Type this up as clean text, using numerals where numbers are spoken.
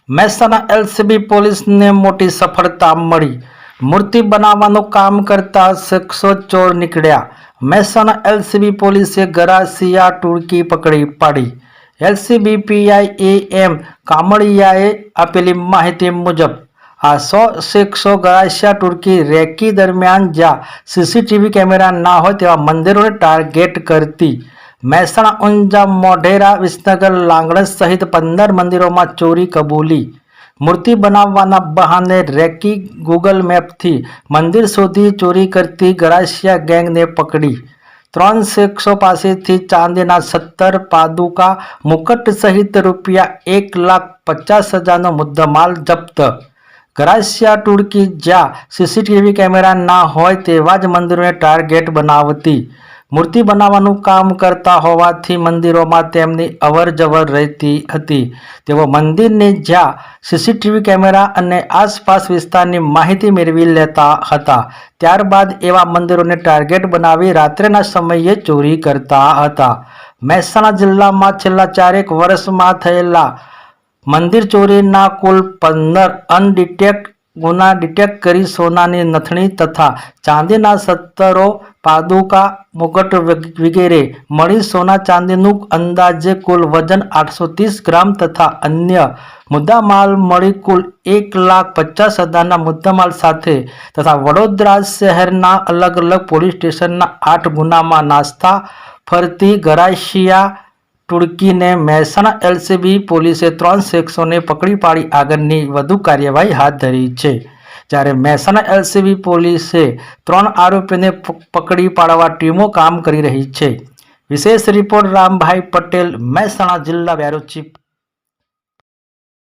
Mehsana LCB પોલીસને મોટી સફળતા મળી। મૂર્તિ બનાવવાનું કામ કરતા શખ્સો ચોર નીકળ્યા। મહેસાણા એલસીબી પોલીસે ગરાસિયા ટોળકી પકડી પાડી। એલસીબી પીઆઈ એમ કામળિયાએ આપેલી માહિતી મુજબ આ 100 શખ્સો ગરાસિયા ટોળકી રેકી દરમિયાન જ્યાં સીસીટીવી કેમેરા ના હોય તેવા મંદિરોને ટાર્ગેટ કરતી મહેસાણા, ઊંઝા, મોઢેરા, વિસનગર, લાંગણજ સહિત 15 મંદિરોમાં ચોરી કબૂલી। મૂર્તિ બનાવવાના બહાને રેકી ગૂગલ મેપથી મંદિર શોધી ચોરી કરતી ગરાસિયા ગેંગને પકડી 3 શખ્સો પાસેથી ચાંદીના 17 પાદુકા, મુકટ સહિત ₹1,50,000નો મુદ્દામાલ જપ્ત। ગરાસિયા ટોળકી જ્યાં સીસીટીવી કેમેરા ના હોય તેવા જ મંદિરોને ટાર્ગેટ બનાવતી મૂર્તિ બનાવવાનું કામ કરતા હોવાથી મંદિરોમાં તેમની અવરજવર રહેતી હતી। તેઓ મંદિરની જ્યાં સીસીટીવી કેમેરા અને આસપાસ વિસ્તારની માહિતી મેળવી લેતા હતા। ત્યારબાદ એવા મંદિરોને ટાર્ગેટ બનાવી રાત્રિના સમયે ચોરી કરતા હતા। મહેસાણા જિલ્લામાં છેલ્લા 4 વર્ષમાં થયેલા મંદિર ચોરીના કુલ 15 અનડિટેક્ટ ગુના ડિટેક્ટ કરી સોનાની નથણી તથા ચાંદીના 17 પાદુકા, મુગટ વગેરે મળી સોના ચાંદીનું અંદાજે કુલ વજન 830 ગ્રામ તથા અન્ય મુદ્દામાલ મળી કુલ ₹1,50,000ના મુદ્દામાલ સાથે તથા વડોદરા શહેરના અલગ અલગ પોલીસ સ્ટેશનના 8 ગુનામાં નાસ્તા ફરતી ગરાસિયા ટોળકીને મહેસાણા એલસીબી પોલીસે 3 શખ્સોને પકડી પાડી આગળની વધુ કાર્યવાહી હાથ ધરી છે। જ્યારે મહેસાણા એલસીબી પોલીસે 3 આરોપીઓને પકડી પાડવા ટીમો કામ કરી રહી છે। વિશેષ રિપોર્ટ રામભાઈ પટેલ, મહેસાણા જિલ્લા બ્યુરો ચીફ।